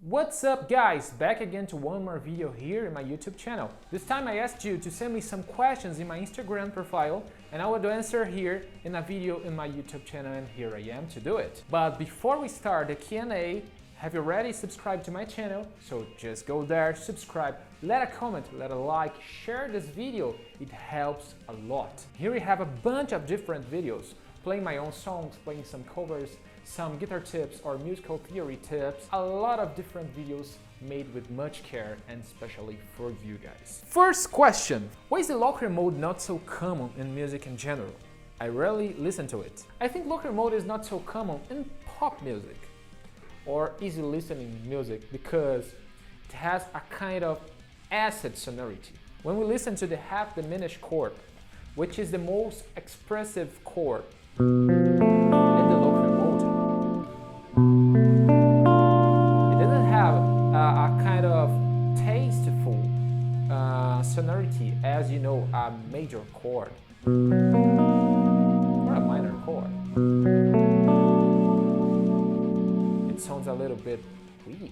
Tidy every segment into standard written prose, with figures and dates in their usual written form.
What's up guys, back again to one more video here in my YouTube channel. This time I asked you to send me some questions in my Instagram profile and I will answer here in a video in my YouTube channel, and here I am to do it. But before we start the Q&A, have you already subscribed to my channel? So just go there, subscribe, let a comment, let a like, share this video, it helps a lot. Here we have a bunch of different videos, playing my own songs, playing some covers, some guitar tips or musical theory tips, a lot of different videos made with much care and especially for you guys. First question, why is the Locrian mode not so common in music in general? I rarely listen to it. I think Locrian mode is not so common in pop music or easy listening music because it has a kind of acid sonority. When we listen to the half diminished chord, which is the most expressive chord in the Locrian mode, it doesn't have a kind of tasteful sonority as a major chord or a minor chord. It sounds a little bit weird,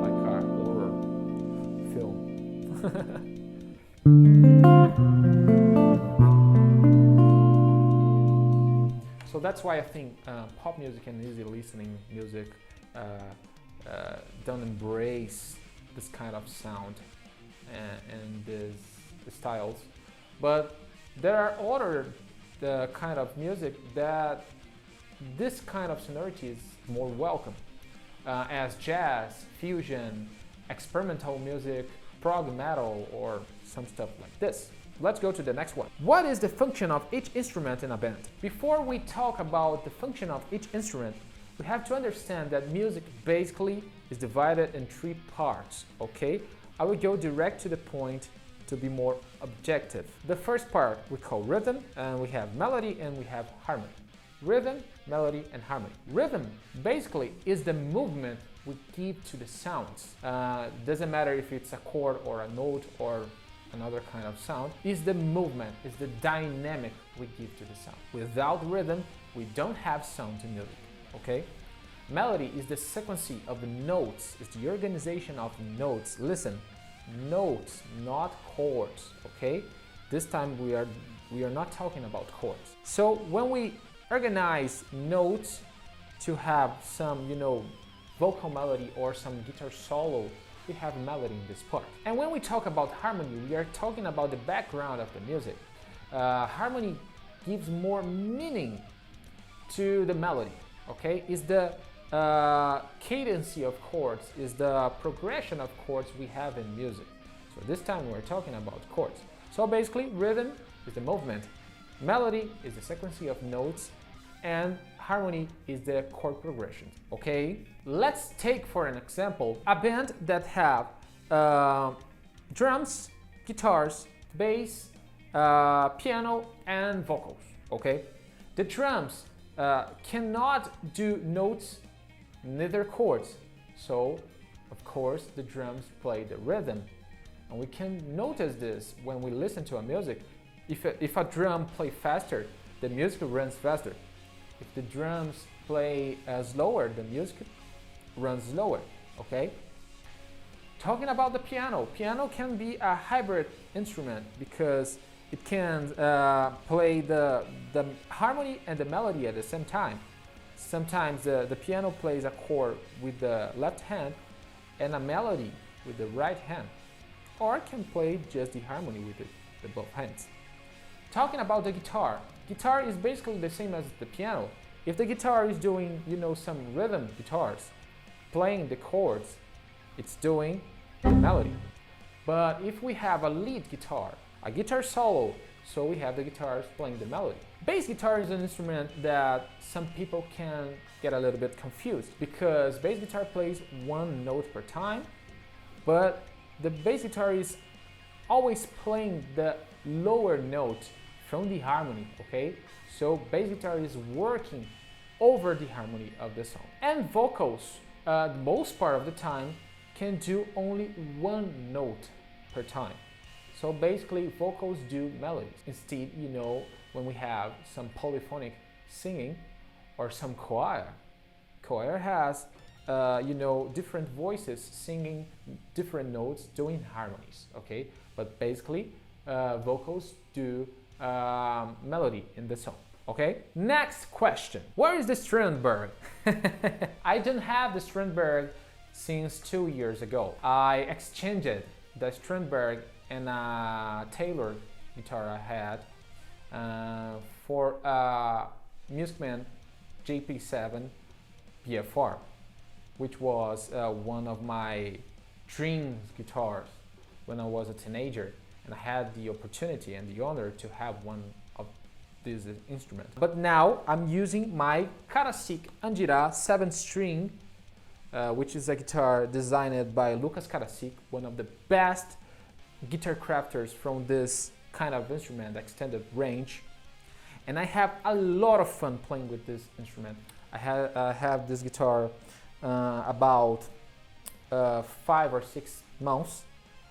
like a horror film. So that's why I think pop music and easy listening music don't embrace this kind of sound and these styles. But there are other kind of music that this kind of sonority is more welcome, as jazz, fusion, experimental music, prog metal, or some stuff like this. Let's go to the next one. What is the function of each instrument in a band? Before we talk about the function of each instrument, we have to understand that music basically is divided in three parts, okay? I will go direct to the point to be more objective. The first part we call rhythm, and we have melody and we have harmony. Rhythm, melody, and harmony. Rhythm basically is the movement we give to the sounds. Doesn't matter if it's a chord or a note or another kind of sound, is the movement, is the dynamic we give to the sound. Without rhythm, we don't have sound in music, okay? Melody is the sequence of the notes, it's the organization of notes. Listen, notes, not chords, okay? This time we are not talking about chords. So when we organize notes to have some, vocal melody or some guitar solo, we have melody in this part. And when we talk about harmony, we are talking about the background of the music. Harmony gives more meaning to the melody, okay? Is the cadence of chords, is the progression of chords we have in music. So this time we're talking about chords. So basically, rhythm is the movement, melody is the sequence of notes, and harmony is the chord progression, okay? Let's take for an example a band that have drums, guitars, bass, piano, and vocals, okay? The drums cannot do notes, neither chords, so of course the drums play the rhythm. And we can notice this when we listen to a music. If a drum plays faster, the music runs faster. If the drums play slower, the music runs slower, okay? Talking about the piano, piano can be a hybrid instrument because it can play the harmony and the melody at the same time. Sometimes the piano plays a chord with the left hand and a melody with the right hand, or it can play just the harmony with the both hands. Talking about the guitar, guitar is basically the same as the piano. If the guitar is doing, some rhythm guitars, playing the chords, it's doing the melody. But if we have a lead guitar, a guitar solo, so we have the guitars playing the melody. Bass guitar is an instrument that some people can get a little bit confused because bass guitar plays one note per time, but the bass guitar is always playing the lower note from the harmony, okay? So bass guitar is working over the harmony of the song. And vocals, most part of the time, can do only one note per time. So basically vocals do melodies. Instead, when we have some polyphonic singing or some choir, choir has, different voices singing different notes, doing harmonies, okay? But basically, vocals do melody in the song, okay? Next question. Where is the Strandberg? I don't have the Strandberg since 2 years ago. I exchanged the Strandberg and a Taylor guitar I had for a Musicman JP7 BFR, which was one of my dream guitars when I was a teenager, and I had the opportunity and the honor to have one of these instruments. But now I'm using my Karasik Andira 7-string, which is a guitar designed by Lucas Karasik, one of the best guitar crafters from this kind of instrument, extended range. And I have a lot of fun playing with this instrument. I have this guitar about 5 or 6 months,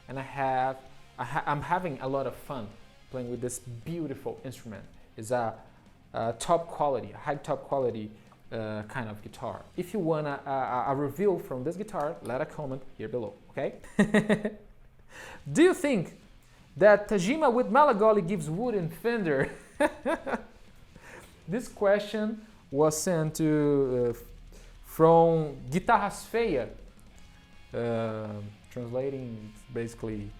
and I'm having a lot of fun playing with this beautiful instrument. It's a top quality, high top quality kind of guitar. If you want a review from this guitar, let a comment here below, okay? Do you think that Tajima with Malagoli gives wood and Fender? This question was sent to from Guitarras Feia, translating basically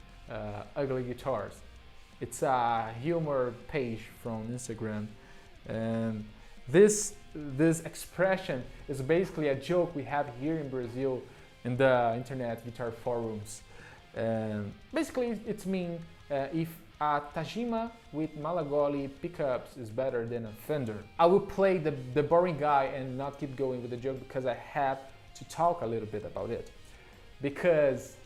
ugly guitars. It's a humor page from Instagram, and this expression is basically a joke we have here in Brazil in the internet guitar forums. And basically it's mean if a Tajima with Malagoli pickups is better than a Fender. I will play the boring guy and not keep going with the joke because I have to talk a little bit about it. Because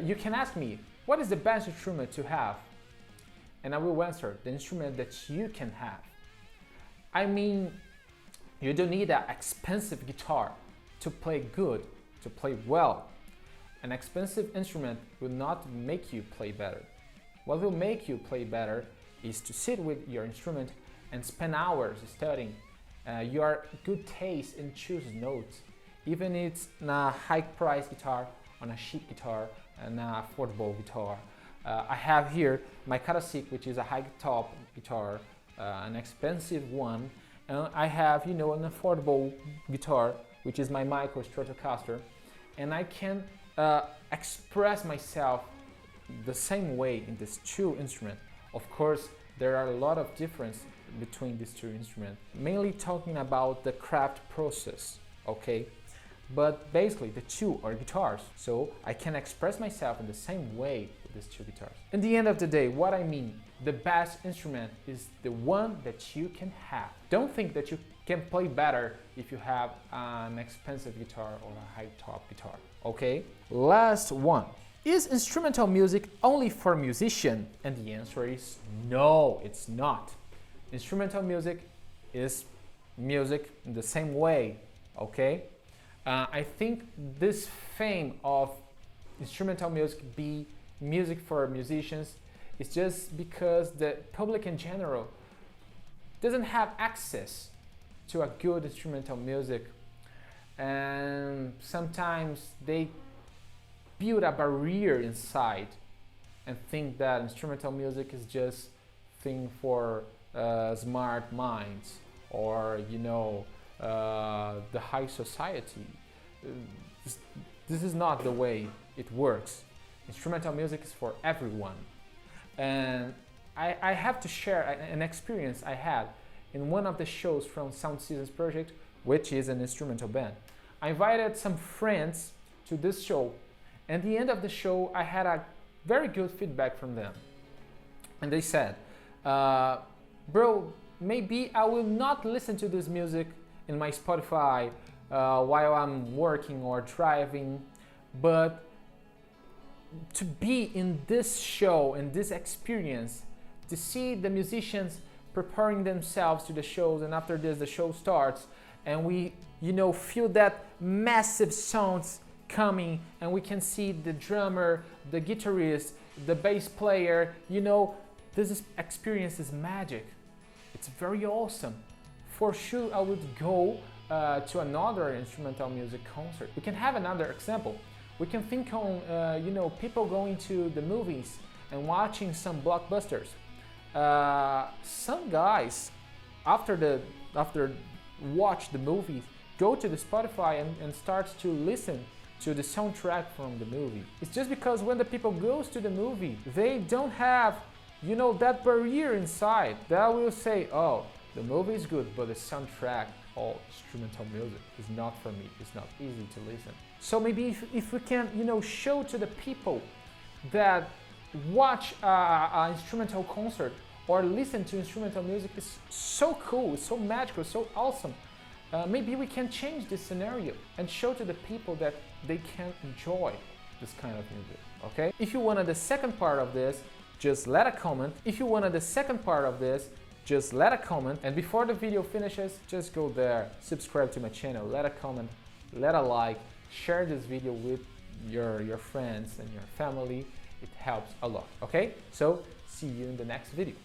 you can ask me, what is the best instrument to have? And I will answer, the instrument that you can have. I mean, you don't need an expensive guitar to play good, to play well. An expensive instrument will not make you play better. What will make you play better is to sit with your instrument and spend hours studying your good taste and choose notes. Even if it's a high price guitar, on a cheap guitar, and an affordable guitar. I have here my Karasik, which is a high top guitar, an expensive one. And I have, an affordable guitar, which is my Micro Stratocaster. And I can express myself the same way in these two instruments. Of course, there are a lot of difference between these two instruments, mainly talking about the craft process, okay? But basically the two are guitars, so I can express myself in the same way with these two guitars. In the end of the day, what I mean, the best instrument is the one that you can have. Don't think that you can play better if you have an expensive guitar or a high top guitar, okay? Last one. Is instrumental music only for musicians? And the answer is no, it's not. Instrumental music is music in the same way, okay? I think this fame of instrumental music be music for musicians is just because the public in general doesn't have access to a good instrumental music, and sometimes they build a barrier inside and think that instrumental music is just thing for smart minds or the high society. This is not the way it works. Instrumental music is for everyone. And I have to share an experience I had in one of the shows from Sound Seasons Project, which is an instrumental band. I invited some friends to this show, and at the end of the show I had a very good feedback from them. And they said, bro, maybe I will not listen to this music in my Spotify while I'm working or driving, but to be in this show, in this experience, to see the musicians preparing themselves to the shows, and after this the show starts and we feel that massive sounds coming, and we can see the drummer, the guitarist, the bass player, this experience is magic. It's very awesome. For sure I would go to another instrumental music concert. We can have another example. We can think on people going to the movies and watching some blockbusters. Some guys after watch the movie go to the Spotify and starts to listen to the soundtrack from the movie. It's just because when the people goes to the movie, they don't have that barrier inside that will say, oh, the movie is good, but the soundtrack, all instrumental music, is not for me. It's not easy to listen. So maybe if we can, show to the people that watch an instrumental concert or listen to instrumental music is so cool, it's so magical, so awesome. Maybe we can change this scenario and show to the people that they can enjoy this kind of music, okay? If you wanted the second part of this, just let a comment. If you wanted the second part of this, just let a comment. And before the video finishes, just go there, subscribe to my channel, let a comment, let a like, share this video with your friends and your family. It helps a lot, okay? So, see you in the next video.